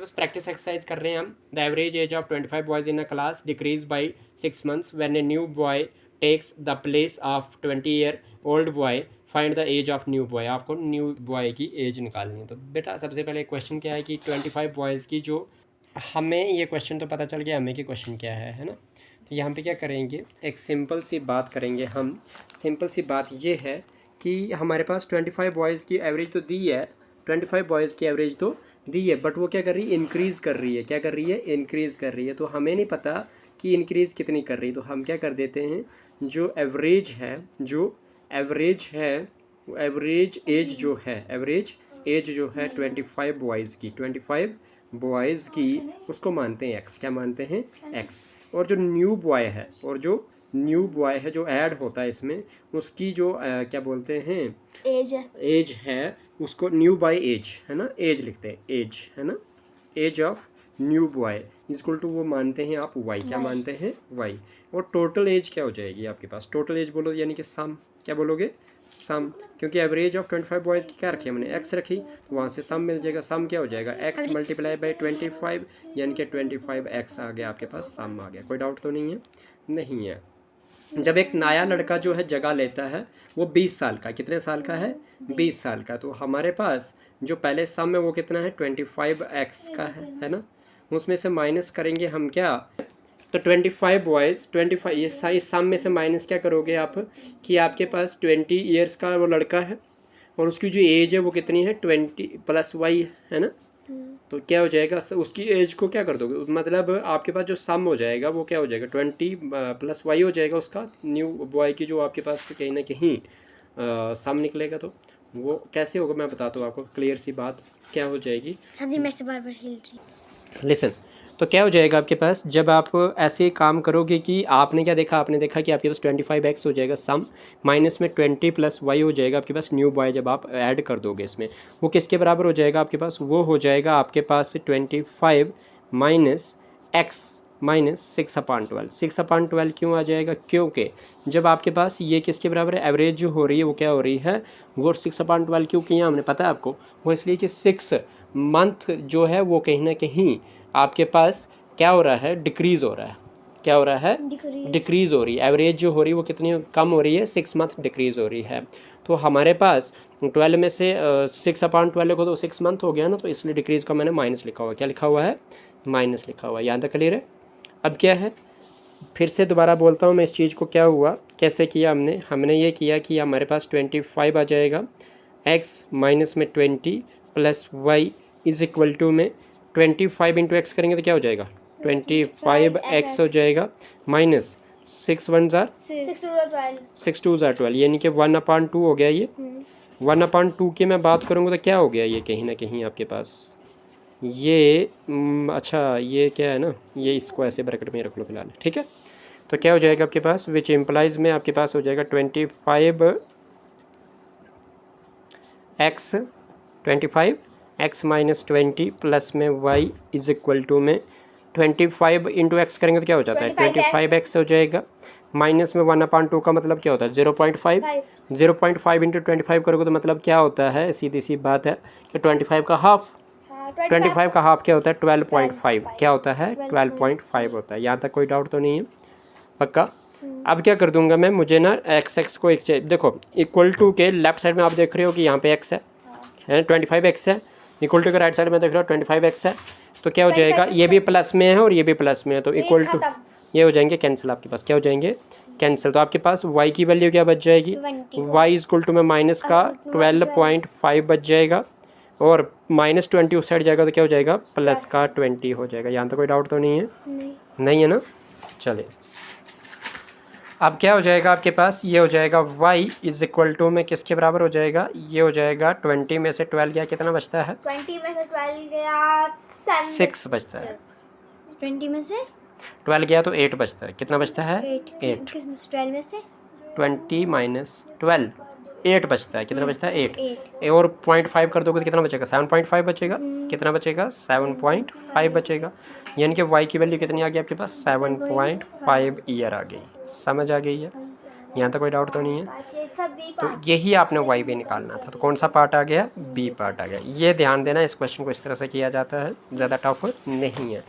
पास practice exercise कर रहे हैं हम। The average age of 25 boys in a class decreases by 6 months when a new boy takes the place of 20 year old boy, find the age of new boy. आपको new boy की age निकालनी है। तो बेटा सबसे पहले question क्या है कि 25 बॉयज़ की जो, हमें ये क्वेश्चन तो पता चल गया हमें कि क्वेश्चन क्या है ना। तो यहाँ पे क्या करेंगे, एक सिंपल सी बात करेंगे हम। सिंपल सी बात ये है कि हमारे पास 25 बॉयज़ की एवरेज तो दी है, 25 बॉयज़ की एवरेज तो दी है, बट वो क्या कर रही है, इंक्रीज़ कर रही है। क्या कर रही है, इंक्रीज़ कर रही है। तो हमें नहीं पता कि इंक्रीज़ कितनी कर रही है। तो हम क्या कर देते हैं, जो एवरेज है, जो एवरेज है, एवरेज एज जो है, एवरेज एज जो है 25 बॉयज़ की, 25 बॉयज़ की, उसको मानते हैं एक्स। क्या मानते हैं, एक्स। और जो न्यू बॉय है, और जो न्यू बॉय है जो ऐड होता है इसमें, उसकी जो क्या बोलते हैं, एज है, उसको न्यू बॉय एज है ना, एज लिखते हैं, एज है ना, age of new boy equal to वो मानते हैं आप वाई। क्या मानते हैं, वाई। और टोटल एज क्या हो जाएगी आपके पास, टोटल एज बोलो यानी कि सम। क्या बोलोगे, सम। क्योंकि एवरेज ऑफ 25 बॉयज़ की क्या रखी हमने, एक्स रखी, तो वहाँ से सम मिल जाएगा। सम क्या हो जाएगा, एक्स मल्टीप्लाई बाई 25 यानी कि 25 एक्स आ गया आपके पास, सम आ गया। कोई डाउट तो नहीं है, नहीं है। जब एक नया लड़का जो है जगह लेता है, वो 20 साल का, कितने साल का है, 20 साल का, तो हमारे पास जो पहले सम है वो कितना है, 25 एक्स का है ना। उसमें से माइनस करेंगे हम क्या, तो 25 बॉयज़, 25 ये साइज सम में से माइनस क्या करोगे आप, कि आपके पास 20 ईयर्स का वो लड़का है और उसकी जो एज है वो कितनी है, 20 प्लस वाई है ना। तो क्या हो जाएगा, उसकी एज को क्या कर दोगे, मतलब आपके पास जो सम हो जाएगा वो क्या हो जाएगा, 20 प्लस वाई हो जाएगा उसका, न्यू बॉय की जो आपके पास कहीं ना कहीं सम निकलेगा। तो वो कैसे होगा मैं बताता हूँ आपको, क्लियर सी बात क्या हो जाएगी। लिसन, तो क्या हो जाएगा आपके पास, जब आप ऐसे काम करोगे कि आपने क्या देखा, आपने देखा कि आपके पास 25x हो जाएगा सम, माइनस में 20 प्लस y हो जाएगा आपके पास न्यू बॉय। जब आप ऐड कर दोगे इसमें, वो किसके बराबर हो जाएगा आपके पास, वो हो जाएगा आपके पास 25 माइनस एक्स माइनस 6/12। 6/12 क्यों आ जाएगा, क्योंकि जब आपके पास ये किसके बराबर है, एवरेज जो हो रही है वो क्या हो रही है, वो 6/12 क्यों किया हमने, पता है आपको, वो इसलिए कि 6 मंथ जो है वो कहीं ना कहीं आपके पास क्या हो रहा है, डिक्रीज़ हो रहा है। क्या हो रहा है, डिक्रीज़ हो रही है। एवरेज जो हो रही है वो कितनी कम हो रही है, 6 मंथ डिक्रीज़ हो रही है। तो हमारे पास 12 में से 6/12 को तो 6 मंथ हो गया ना, तो इसलिए डिक्रीज़ का मैंने माइनस लिखा हुआ। क्या लिखा हुआ है, माइनस लिखा हुआ है। यहाँ तक क्लियर है। अब क्या है, फिर से दोबारा बोलता हूँ मैं इस चीज़ को, क्या हुआ, कैसे किया हमने ये किया कि हमारे पास 25 आ जाएगा, एक्स माइनस में 20 plus y is equal to में 25 इंटू एक्स करेंगे तो क्या हो जाएगा, 25x हो जाएगा, माइनस 6 1 ज़ार 6 2 ज़ार 12, यानी कि 1/2 हो गया। ये 1/2 की मैं बात करूँगा तो क्या हो गया, ये कहीं ना कहीं आपके पास ये अच्छा ये क्या है ना, ये इसको ऐसे ब्रैकेट में रख लो फिलहाल, ठीक है। तो क्या हो जाएगा आपके पास, विच इम्प्लाइज में आपके पास हो जाएगा 25x माइनस 20 प्लस में y इज इक्वल टू में 25 इंटू एक्स करेंगे तो क्या हो जाता है, 25x हो जाएगा, माइनस में 1/2 का मतलब क्या होता है 0.5, 0.5 इंटू 25 करोगे तो मतलब क्या होता है, सीधी सी बात है कि 25 का हाफ, 25 का हाफ क्या होता है 12.5, क्या होता है 12.5 होता है। यहाँ तक कोई डाउट तो नहीं है, पक्का। अब क्या कर दूंगा मैं, मुझे ना x को एक देखो, इक्वल टू के लेफ्ट साइड में आप देख रहे हो कि यहाँ पे x है 25x है, इक्वल टू के राइट साइड में देख रहे हो 25x है, तो क्या हो जाएगा, ये भी प्लस में है और ये भी प्लस में है, तो इक्वल टू ये हो जाएंगे कैंसिल, आपके पास क्या हो जाएंगे, कैंसिल। तो आपके पास y की वैल्यू क्या बच जाएगी, y इक्वल टू में माइनस का 12.5 बच जाएगा, और माइनस 20 उस साइड जाएगा तो क्या हो जाएगा, प्लस का 20 हो जाएगा। यहाँ तो कोई डाउट तो नहीं है, नहीं है ना। चले, अब क्या हो जाएगा आपके पास, ये हो जाएगा y इज इक्वल टू में किसके बराबर हो जाएगा, ये हो जाएगा 20 में से 12 गया, कितना बचता है, 20 में से 12 गया 6 बचता है, 20 में से 12 गया तो 8 बचता है, कितना बचता है 8, 12 में से 20 माइनस 12 8 बचता है, कितना बचता है 8, और 0.5 कर दोगे तो कितना बचेगा 7.5 बचेगा, कितना बचेगा 7.5 बचेगा, यानी कि y की वैल्यू कितनी आ गई आपके पास 7.5 ईयर आ गई। समझ आ गई है, यहाँ तक कोई डाउट तो नहीं है। अच्छा बी तो पार्ट। यही आपने वाई भी निकालना था। तो कौन सा पार्ट आ गया? बी पार्ट आ गया। ये ध्यान देना, इस क्वेश्चन को इस तरह से किया जाता है, ज़्यादा टफ नहीं है।